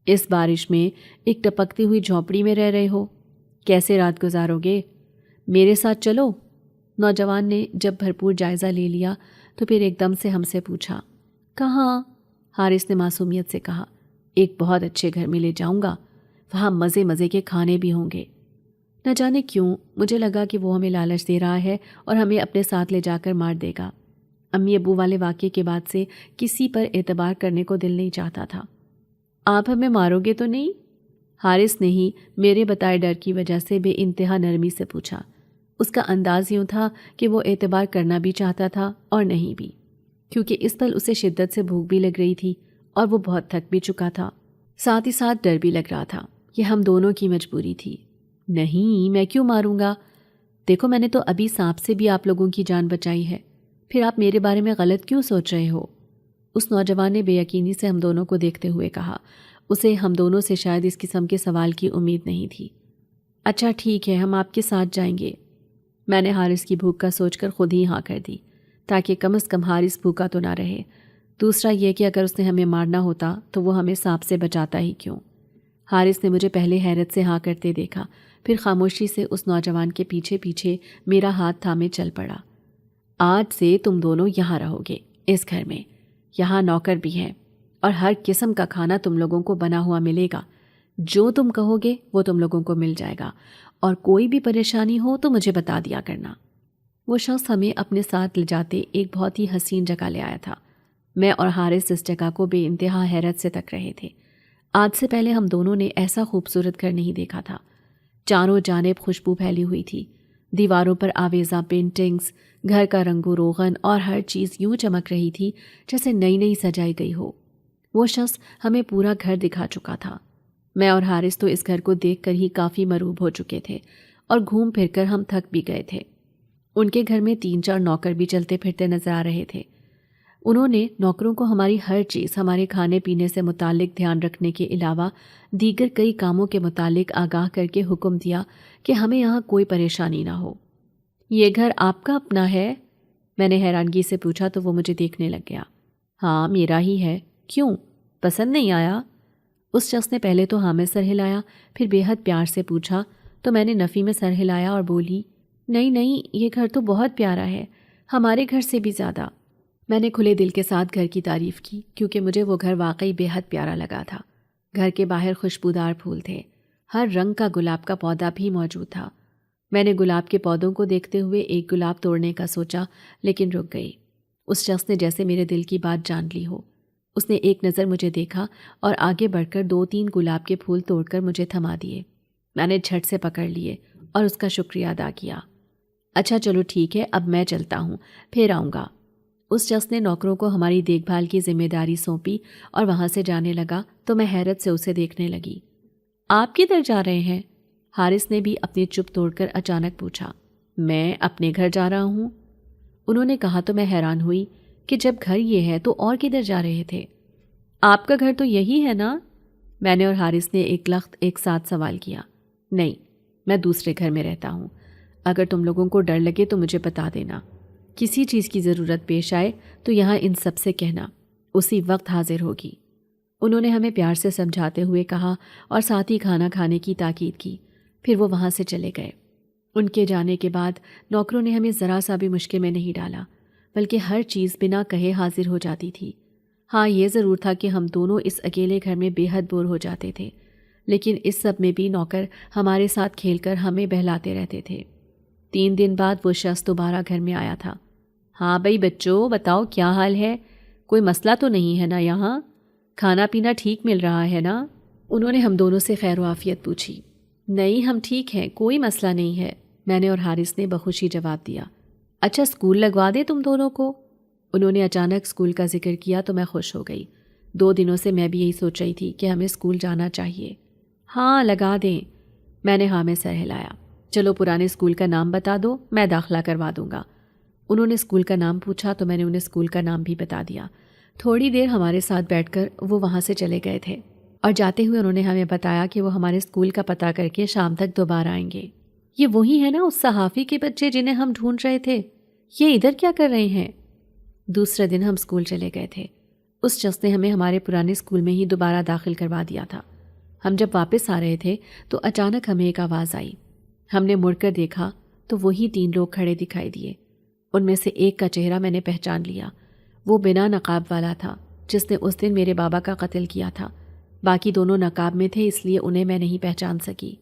اس بارش میں ایک ٹپکتی ہوئی جھونپڑی میں رہ رہے ہو، کیسے رات گزارو گے؟ میرے ساتھ چلو۔ نوجوان نے جب بھرپور جائزہ لے لیا تو پھر ایک دم سے ہم سے پوچھا، کہاں؟ حارث نے معصومیت سے کہا، ایک بہت اچھے گھر میں لے جاؤں گا، وہاں مزے مزے کے کھانے بھی ہوں گے۔ نہ جانے کیوں مجھے لگا کہ وہ ہمیں لالچ دے رہا ہے اور ہمیں اپنے ساتھ لے جا کر مار دے گا۔ امی ابو والے واقعے کے بعد سے کسی پر اعتبار کرنے کو دل نہیں چاہتا تھا۔ آپ ہمیں مارو گے تو نہیں؟ حارث نے ہی میرے بتائے ڈر کی وجہ سے بے انتہا نرمی سے پوچھا۔ اس کا انداز یوں تھا کہ وہ اعتبار کرنا بھی چاہتا تھا اور نہیں بھی، کیونکہ اس پل اسے شدت سے بھوک بھی لگ رہی تھی اور وہ بہت تھک بھی چکا تھا، ساتھ ہی ساتھ ڈر بھی لگ رہا تھا۔ یہ ہم دونوں کی مجبوری تھی۔ نہیں، میں کیوں ماروں گا؟ دیکھو، میں نے تو ابھی سانپ سے بھی آپ لوگوں کی جان بچائی ہے، پھر آپ میرے بارے میں غلط کیوں سوچ رہے ہو؟ اس نوجوان نے بے یقینی سے ہم دونوں کو دیکھتے ہوئے کہا۔ اسے ہم دونوں سے شاید اس قسم کے سوال کی امید نہیں تھی۔ اچھا ٹھیک ہے، ہم آپ کے ساتھ جائیں گے۔ میں نے حارث کی بھوک کا سوچ کر خود ہی ہاں کر دی، تاکہ کم از کم حارث بھوکا تو نہ رہے۔ دوسرا یہ کہ اگر اس نے ہمیں مارنا ہوتا تو وہ ہمیں سانپ سے بچاتا ہی کیوں؟ حارث نے مجھے پہلے حیرت سے ہاں کرتے دیکھا، پھر خاموشی سے اس نوجوان کے پیچھے پیچھے میرا ہاتھ تھامے چل پڑا۔ آج سے تم دونوں یہاں رہو گے، اس گھر میں۔ یہاں نوکر بھی ہیں اور ہر قسم کا کھانا تم لوگوں کو بنا ہوا ملے گا۔ جو تم کہو گے وہ تم لوگوں کو مل جائے گا، اور کوئی بھی پریشانی ہو تو مجھے بتا دیا کرنا۔ وہ شخص ہمیں اپنے ساتھ لے جاتے ایک بہت ہی حسین جگہ لے آیا تھا۔ میں اور حارث اس جگہ کو بے انتہا حیرت سے تک رہے تھے۔ آج سے پہلے ہم دونوں نے ایسا خوبصورت گھر نہیں دیکھا تھا۔ چاروں جانب خوشبو پھیلی ہوئی تھی، دیواروں پر آویزاں پینٹنگز، گھر کا رنگ و روغن اور ہر چیز یوں چمک رہی تھی جیسے نئی نئی سجائی گئی ہو۔ وہ شخص ہمیں پورا گھر دکھا چکا تھا۔ میں اور حارث تو اس گھر کو دیکھ کر ہی کافی مروب ہو چکے تھے اور گھوم پھر کر ہم تھک بھی گئے تھے۔ ان کے گھر میں 3-4 نوکر بھی چلتے پھرتے نظر آ رہے تھے۔ انہوں نے نوکروں کو ہماری ہر چیز، ہمارے کھانے پینے سے متعلق دھیان رکھنے کے علاوہ دیگر کئی کاموں کے متعلق آگاہ کر کے حکم دیا کہ ہمیں یہاں کوئی پریشانی نہ ہو۔ یہ گھر آپ کا اپنا ہے؟ میں نے حیرانگی سے پوچھا تو وہ مجھے دیکھنے لگ گیا۔ ہاں میرا ہی ہے۔ کیوں، پسند نہیں آیا؟ اس شخص نے پہلے تو ہاں میں سر ہلایا، پھر بے حد پیار سے پوچھا تو میں نے نفی میں سر ہلایا اور بولی، نہیں نہیں، یہ گھر تو بہت پیارا ہے، ہمارے گھر سے بھی زیادہ۔ میں نے کھلے دل کے ساتھ گھر کی تعریف کی کیونکہ مجھے وہ گھر واقعی بے حد پیارا لگا تھا۔ گھر کے باہر خوشبودار پھول تھے، ہر رنگ کا گلاب کا پودا بھی موجود تھا۔ میں نے گلاب کے پودوں کو دیکھتے ہوئے ایک گلاب توڑنے کا سوچا لیکن رک گئی۔ اس شخص نے جیسے میرے دل کی بات جان لی ہو۔ اس نے ایک نظر مجھے دیکھا اور آگے بڑھ کر 2-3 گلاب کے پھول توڑ کر مجھے تھما دیے۔ میں نے جھٹ سے پکڑ لیے اور اس کا شکریہ ادا کیا۔ اچھا چلو ٹھیک ہے، اب میں چلتا ہوں، پھر آؤں گا۔ اس شخص نے نوکروں کو ہماری دیکھ بھال کی ذمہ داری سونپی اور وہاں سے جانے لگا تو میں حیرت سے اسے دیکھنے لگی۔ آپ کدھر جا رہے ہیں؟ حارث نے بھی اپنی چپ توڑ کر اچانک پوچھا۔ میں اپنے گھر جا رہا ہوں، انہوں نے کہا تو میں حیران ہوئی کہ جب گھر یہ ہے تو اور کدھر جا رہے تھے؟ آپ کا گھر تو یہی ہے نا؟ میں نے اور حارث نے ایک لخت ایک ساتھ سوال کیا۔ نہیں، میں دوسرے گھر میں رہتا ہوں۔ اگر تم لوگوں کو ڈر لگے تو مجھے بتا دینا، کسی چیز کی ضرورت پیش آئے تو یہاں ان سب سے کہنا، اسی وقت حاضر ہوگی۔ انہوں نے ہمیں پیار سے سمجھاتے ہوئے کہا اور ساتھ ہی کھانا کھانے کی تاکید کی، پھر وہ وہاں سے چلے گئے۔ ان کے جانے کے بعد نوکروں نے ہمیں ذرا سا بھی مشکل میں نہیں ڈالا، بلکہ ہر چیز بنا کہے حاضر ہو جاتی تھی۔ ہاں یہ ضرور تھا کہ ہم دونوں اس اکیلے گھر میں بے حد بور ہو جاتے تھے، لیکن اس سب میں بھی نوکر ہمارے ساتھ کھیل کر ہمیں بہلاتے رہتے تھے۔ 3 دن بعد وہ شخص دوبارہ گھر میں آیا تھا۔ ہاں بھائی بچوں، بتاؤ کیا حال ہے؟ کوئی مسئلہ تو نہیں ہے نا یہاں؟ کھانا پینا ٹھیک مل رہا ہے نا؟ انہوں نے ہم دونوں سے خیر و عافیت پوچھی۔ نہیں، ہم ٹھیک ہیں، کوئی مسئلہ نہیں ہے، میں نے اور حارث نے بخوشی جواب دیا۔ اچھا اسکول لگوا دے تم دونوں کو؟ انہوں نے اچانک اسکول کا ذکر کیا تو میں خوش ہو گئی۔ 2 دنوں سے میں بھی یہی سوچ رہی تھی کہ ہمیں اسکول جانا چاہیے۔ ہاں لگا دیں، میں نے ہاں میں سر ہلایا۔ چلو پرانے اسکول کا نام بتا دو، میں داخلہ کروا دوں گا۔ انہوں نے اسکول کا نام پوچھا تو میں نے انہیں اسکول کا نام بھی بتا دیا۔ تھوڑی دیر ہمارے ساتھ بیٹھ کر وہ وہاں سے چلے گئے تھے اور جاتے ہوئے انہوں نے ہمیں بتایا کہ وہ ہمارے اسکول کا پتہ کر کے شام تک دوبارہ آئیں گے۔ یہ وہی ہے نا اس صحافی کے بچے جنہیں ہم ڈھونڈ رہے تھے؟ یہ ادھر کیا کر رہے ہیں؟ دوسرے دن ہم اسکول چلے گئے تھے۔ اس شخص نے ہمیں ہمارے پرانے اسکول میں ہی دوبارہ داخل کروا دیا تھا۔ ہم جب واپس آ رہے تھے تو اچانک ہمیں ایک آواز آئی۔ ہم نے مڑ کر دیکھا تو وہی 3 لوگ کھڑے دکھائی دیے۔ ان میں سے ایک کا چہرہ میں نے پہچان لیا۔ وہ بنا نقاب والا تھا جس نے اس دن میرے بابا کا قتل کیا تھا۔ باقی دونوں نقاب میں تھے اس لیے انہیں میں نہیں پہچان سکی۔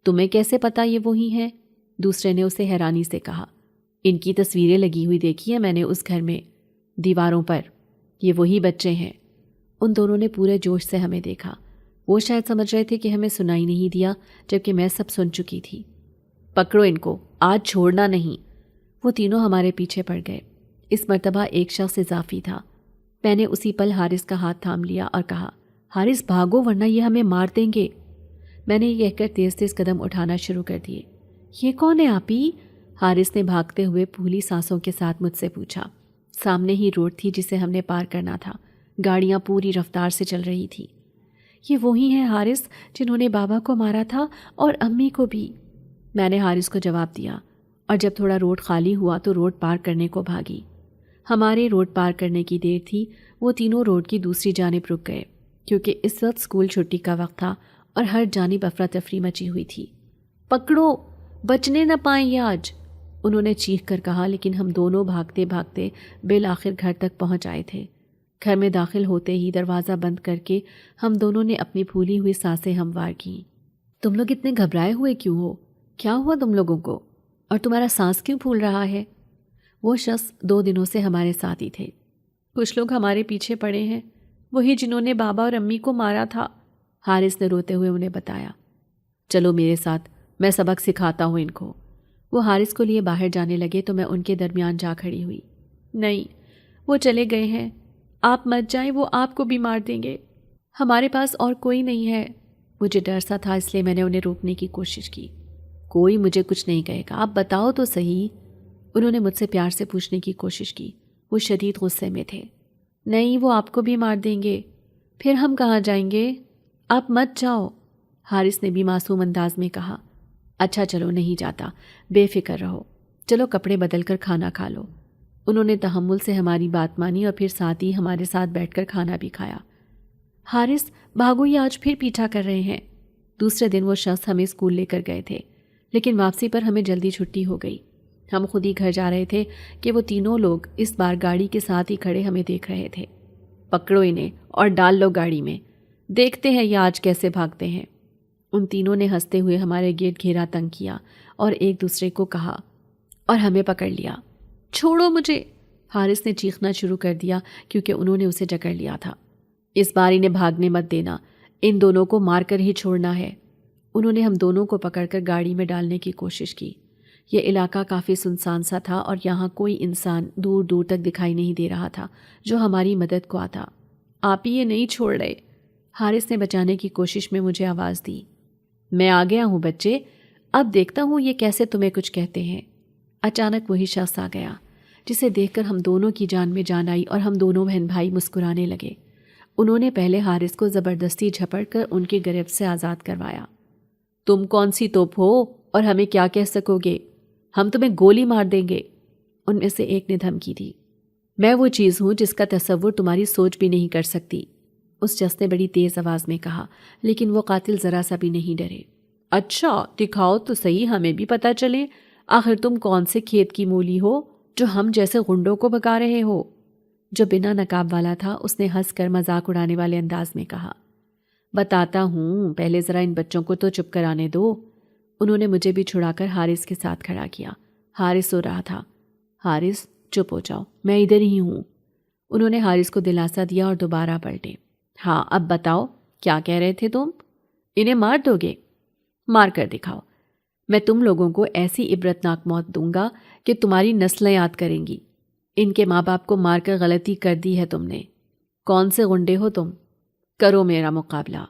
تمہیں کیسے پتا یہ وہی ہے؟ دوسرے نے اسے حیرانی سے کہا۔ ان کی تصویریں لگی ہوئی دیکھی ہیں میں نے اس گھر میں، دیواروں پر، یہ وہی بچے ہیں۔ ان دونوں نے پورے جوش سے ہمیں دیکھا۔ وہ شاید سمجھ رہے تھے کہ ہمیں سنائی نہیں دیا جبکہ میں سب سن چکی تھی۔ پکڑو ان کو، آج چھوڑنا نہیں۔ وہ تینوں ہمارے پیچھے پڑ گئے۔ اس مرتبہ ایک شخص اضافی تھا۔ میں نے اسی پل حارث کا ہاتھ تھام لیا اور کہا، حارث بھاگو ورنہ یہ ہمیں مار دیں گے۔ میں نے یہ کہہ کر تیز تیز قدم اٹھانا شروع کر دیے۔ یہ کون ہے آپی؟ حارث نے بھاگتے ہوئے پھولی سانسوں کے ساتھ مجھ سے پوچھا۔ سامنے ہی روڈ تھی جسے ہم نے پار کرنا تھا۔ گاڑیاں پوری رفتار سے چل رہی تھی۔ یہ وہی ہیں حارث جنہوں نے بابا کو مارا تھا اور امی کو بھی، میں نے حارث کو جواب دیا، اور جب تھوڑا روڈ خالی ہوا تو روڈ پار کرنے کو بھاگی۔ ہمارے روڈ پار کرنے کی دیر تھی، وہ تینوں روڈ کی دوسری جانب رک گئے کیونکہ اس وقت اسکول چھٹی کا وقت تھا اور ہر جانب افراتفری مچی ہوئی تھی۔ پکڑو، بچنے نہ پائیں یہ آج، انہوں نے چیخ کر کہا، لیکن ہم دونوں بھاگتے بھاگتے بالآخر گھر تک پہنچ آئے تھے۔ گھر میں داخل ہوتے ہی دروازہ بند کر کے ہم دونوں نے اپنی پھولی ہوئی سانسیں ہموار کیں۔ تم لوگ اتنے گھبرائے ہوئے کیوں ہو؟ کیا ہوا تم لوگوں کو؟ اور تمہارا سانس کیوں پھول رہا ہے؟ وہ شخص 2 دنوں سے ہمارے ساتھ ہی تھے۔ کچھ لوگ ہمارے پیچھے پڑے ہیں، وہی جنہوں نے بابا اور امی کو مارا تھا، حارث نے روتے ہوئے انہیں بتایا۔ چلو میرے ساتھ، میں سبق سکھاتا ہوں ان کو۔ وہ حارث کو لیے باہر جانے لگے تو میں ان کے درمیان جا کھڑی ہوئی۔ نہیں، وہ چلے گئے ہیں، آپ مت جائیں، وہ آپ کو بھی مار دیں گے، ہمارے پاس اور کوئی نہیں ہے۔ مجھے ڈر سا تھا اس لیے میں نے انہیں روکنے کی کوشش کی۔ کوئی مجھے کچھ نہیں کہے گا، آپ بتاؤ تو صحیح، انہوں نے مجھ سے پیار سے پوچھنے کی کوشش کی۔ وہ شدید غصے میں تھے۔ نہیں، وہ آپ کو بھی مار دیں گے، پھر ہم کہاں جائیں گے، آپ مت جاؤ، حارث نے بھی معصوم انداز میں کہا۔ اچھا چلو نہیں جاتا، بے فکر رہو، چلو کپڑے بدل کر کھانا کھا لو۔ انہوں نے تحمل سے ہماری بات مانی اور پھر ساتھ ہی ہمارے ساتھ بیٹھ کر کھانا بھی کھایا۔ حارث، بھاگو، یہ آج پھر پیچھا کر رہے ہیں۔ دوسرے دن وہ شخص ہمیں اسکول لے کر گئے تھے، لیکن واپسی پر ہمیں جلدی چھٹی ہو گئی۔ ہم خود ہی گھر جا رہے تھے کہ وہ تینوں لوگ اس بار گاڑی کے ساتھ ہی کھڑے ہمیں دیکھ رہے تھے۔ پکڑو انہیں اور ڈال لو گاڑی میں، دیکھتے ہیں یہ آج کیسے بھاگتے ہیں۔ ان تینوں نے ہنستے ہوئے ہمارے گرد گھیرا تنگ کیا اور ایک دوسرے کو کہا اور ہمیں پکڑ لیا۔ چھوڑو مجھے، حارث نے چیخنا شروع کر دیا کیونکہ انہوں نے اسے جکڑ لیا تھا۔ اس بار انہیں بھاگنے مت دینا، ان دونوں کو مار کر ہی چھوڑنا ہے۔ انہوں نے ہم دونوں کو پکڑ کر گاڑی میں ڈالنے کی کوشش کی۔ یہ علاقہ کافی سنسان سا تھا اور یہاں کوئی انسان دور دور تک دکھائی نہیں دے رہا تھا جو ہماری مدد کو آتا۔ آپ ہی یہ نہیں چھوڑ رہے، حارث نے بچانے کی کوشش میں مجھے آواز دی۔ میں آ گیا ہوں بچے، اب دیکھتا ہوں یہ کیسے تمہیں کچھ کہتے ہیں۔ اچانک وہی شخص آ گیا جسے دیکھ کر ہم دونوں کی جان میں جان آئی اور ہم دونوں بہن بھائی مسکرانے لگے۔ انہوں نے پہلے حارث کو زبردستی جھپڑ کر ان کی گرفت سے آزاد کروایا۔ تم کون سی توپ ہو اور ہمیں کیا کہہ سکو گے، ہم تمہیں گولی مار دیں گے، ان میں سے ایک نے دھمکی دی۔ میں وہ چیز ہوں جس کا تصور تمہاری سوچ بھی نہیں کر سکتی، اس شخص نے بڑی تیز آواز میں کہا، لیکن وہ قاتل ذرا سا بھی نہیں ڈرے۔ اچھا دکھاؤ تو صحیح، ہمیں بھی پتہ چلے، آخر تم کون سے کھیت کی مولی ہو جو ہم جیسے غنڈوں کو بھگا رہے ہو۔ جو بنا نقاب والا تھا اس نے ہنس کر مذاق اڑانے والے انداز میں کہا۔ بتاتا ہوں، پہلے ذرا ان بچوں کو تو چپ کرانے دو۔ انہوں نے مجھے بھی چھڑا کر حارث کے ساتھ کھڑا کیا۔ حارث سو رہا تھا۔ حارث چپ ہو جاؤ، میں ادھر ہی ہوں۔ انہوں نے حارث کو دلاسا دیا اور دوبارہ پلٹے۔ ہاں اب بتاؤ کیا کہہ رہے تھے تم، انہیں مار دو گے؟ مار کر دکھاؤ، میں تم لوگوں کو ایسی عبرتناک موت دوں گا کہ تمہاری نسلیں یاد کریں گی۔ ان کے ماں باپ کو مار کر غلطی کر دی ہے تم نے۔ کون سے غنڈے ہو تم؟ کرو میرا مقابلہ۔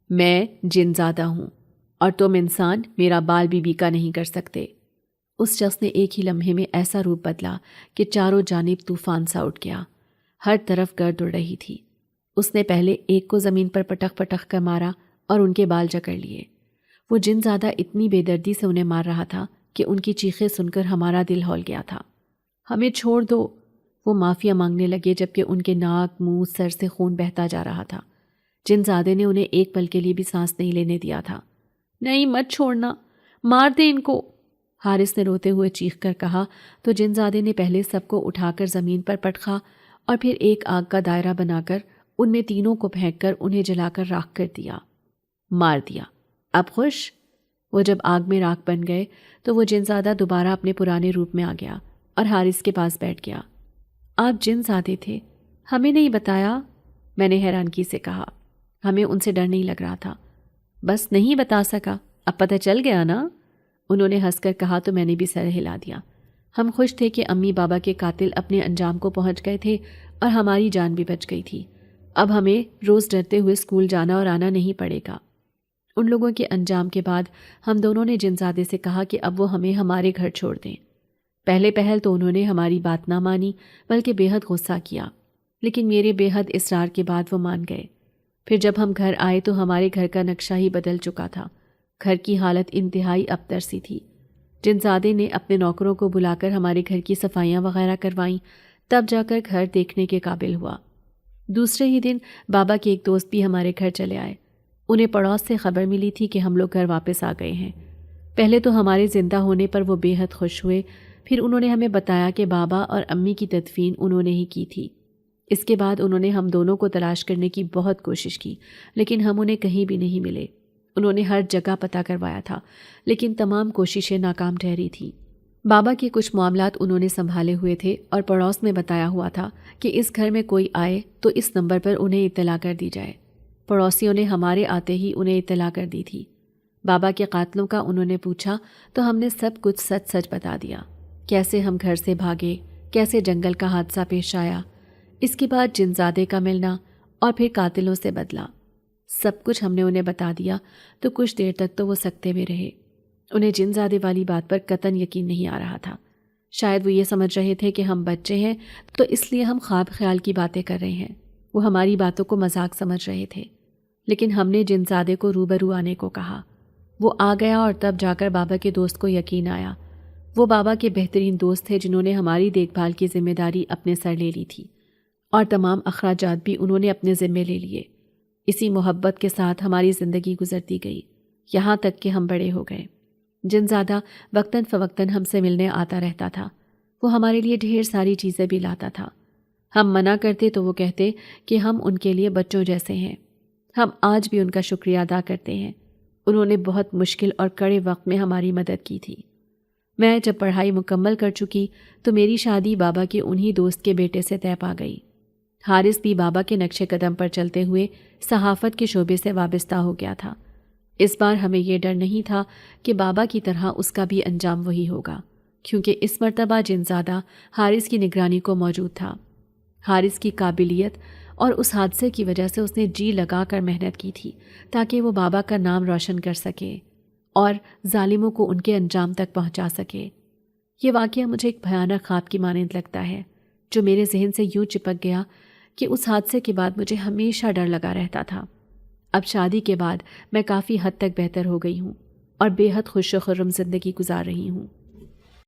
میں جن زادہ ہوں اور تم انسان میرا بال بھی بیکا نہیں کر سکتے۔ اس شخص نے ایک ہی لمحے میں ایسا روپ بدلا کہ چاروں جانب طوفان سا اٹھ گیا، ہر طرف گرد اڑ رہی تھی۔ اس نے پہلے ایک کو زمین پر پٹخ پٹخ کر مارا اور ان کے بال جکڑ لیے۔ وہ جن زادہ اتنی بے دردی سے انہیں مار رہا تھا کہ ان کی چیخیں سن کر ہمارا دل ہول گیا تھا۔ ہمیں چھوڑ دو، وہ معافیا مانگنے لگے جبکہ ان کے ناک، منہ، سر سے خون بہتا جا رہا تھا۔ جن زادے نے انہیں ایک پل کے لیے بھی سانس نہیں لینے دیا تھا۔ نہیں مت چھوڑنا، مار دے ان کو، حارث نے روتے ہوئے چیخ کر کہا تو جن زادے نے پہلے سب کو اٹھا کر زمین پر پٹخا اور پھر ایک آگ کا دائرہ بنا کر ان میں تینوں کو پھینک کر انہیں جلا کر راکھ کر دیا۔ مار دیا، اب خوش؟ وہ جب آگ میں راکھ بن گئے تو وہ جن زادہ دوبارہ اپنے پرانے روپ میں آ گیا اور حارث کے پاس بیٹھ گیا۔ آپ جن زادے تھے، ہمیں نہیں بتایا؟ میں نے حیرانگی سے کہا۔ ہمیں ان سے ڈر نہیں لگ رہا تھا۔ بس نہیں بتا سکا، اب پتہ چل گیا نا؟ انہوں نے ہنس کر کہا تو میں نے بھی سر ہلا دیا۔ ہم خوش تھے کہ امی بابا کے قاتل اپنے انجام کو پہنچ گئے تھے اور ہماری جان بھی بچ گئی تھی۔ اب ہمیں روز ڈرتے ہوئے اسکول جانا اور آنا نہیں پڑے گا۔ ان لوگوں کے انجام کے بعد ہم دونوں نے جنزادے سے کہا کہ اب وہ ہمیں ہمارے گھر چھوڑ دیں۔ پہلے پہل تو انہوں نے ہماری بات نہ مانی بلکہ بے حد غصہ کیا، لیکن میرے بے حد اصرار کے بعد وہ مان گئے۔ پھر جب ہم گھر آئے تو ہمارے گھر کا نقشہ ہی بدل چکا تھا۔ گھر کی حالت انتہائی ابتر سی تھی۔ جنزادے نے اپنے نوکروں کو بلا کر ہمارے گھر کی صفائیاں وغیرہ کروائیں، تب جا کر گھر دیکھنے کے قابل ہوا۔ دوسرے ہی دن بابا کے ایک دوست بھی ہمارے گھر چلے آئے۔ انہیں پڑوس سے خبر ملی تھی کہ ہم لوگ گھر واپس آ گئے ہیں۔ پہلے تو ہمارے زندہ ہونے پر وہ بے حد خوش ہوئے، پھر انہوں نے ہمیں بتایا کہ بابا اور امی کی تدفین انہوں نے ہی کی تھی۔ اس کے بعد انہوں نے ہم دونوں کو تلاش کرنے کی بہت کوشش کی، لیکن ہم انہیں کہیں بھی نہیں ملے۔ انہوں نے ہر جگہ پتہ کروایا تھا، لیکن تمام کوششیں ناکام ٹھہری تھیں۔ بابا کے کچھ معاملات انہوں نے سنبھالے ہوئے تھے اور پڑوس میں بتایا ہوا تھا کہ اس گھر میں کوئی آئے تو اس نمبر پر انہیں اطلاع کر دی جائے۔ پڑوسیوں نے ہمارے آتے ہی انہیں اطلاع کر دی تھی۔ بابا کے قاتلوں کا انہوں نے پوچھا تو ہم نے سب کچھ سچ سچ بتا دیا، کیسے ہم گھر سے بھاگے، کیسے جنگل کا حادثہ پیش آیا، اس کے بعد جنزادے کا ملنا اور پھر قاتلوں سے بدلہ۔ سب کچھ ہم نے انہیں بتا دیا تو کچھ دیر تک تو وہ سکتے میں رہے۔ انہیں جنزادے والی بات پر قطعاً یقین نہیں آ رہا تھا۔ شاید وہ یہ سمجھ رہے تھے کہ ہم بچے ہیں تو اس لیے ہم خواب خیال کی باتیں کر رہے ہیں۔ وہ ہماری باتوں کو مذاق سمجھ رہے تھے، لیکن ہم نے جنزادے کو روبرو آنے کو کہا۔ وہ آ گیا اور تب جا کر بابا کے دوست کو یقین آیا۔ وہ بابا کے بہترین دوست تھے جنہوں نے ہماری دیکھ بھال کی ذمہ داری اپنے سر لے لی تھی اور تمام اخراجات بھی انہوں نے اپنے ذمے لے لیے۔ اسی محبت کے ساتھ ہماری زندگی گزرتی گئی، یہاں تک کہ ہم بڑے ہو گئے۔ جنزادہ وقتاً فوقتاً ہم سے ملنے آتا رہتا تھا۔ وہ ہمارے لیے ڈھیر ساری چیزیں بھی لاتا تھا۔ ہم منع کرتے تو وہ کہتے کہ ہم ان کے لیے بچوں جیسے ہیں۔ ہم آج بھی ان کا شکریہ ادا کرتے ہیں۔ انہوں نے بہت مشکل اور کڑے وقت میں ہماری مدد کی تھی۔ میں جب پڑھائی مکمل کر چکی تو میری شادی بابا کے انہی دوست کے بیٹے سے طے پا گئی۔ حارث بھی بابا کے نقش قدم پر چلتے ہوئے صحافت کے شعبے سے وابستہ ہو گیا تھا۔ اس بار ہمیں یہ ڈر نہیں تھا کہ بابا کی طرح اس کا بھی انجام وہی ہوگا، کیونکہ اس مرتبہ جنزادہ حارث کی نگرانی کو موجود تھا۔ حارث کی قابلیت اور اس حادثے کی وجہ سے اس نے جی لگا کر محنت کی تھی تاکہ وہ بابا کا نام روشن کر سکے اور ظالموں کو ان کے انجام تک پہنچا سکے۔ یہ واقعہ مجھے ایک بھیانک خواب کی مانند لگتا ہے جو میرے ذہن سے یوں چپک گیا کہ اس حادثے کے بعد مجھے ہمیشہ ڈر لگا رہتا تھا۔ اب شادی کے بعد میں کافی حد تک بہتر ہو گئی ہوں اور بے حد خوش و خرم زندگی گزار رہی ہوں۔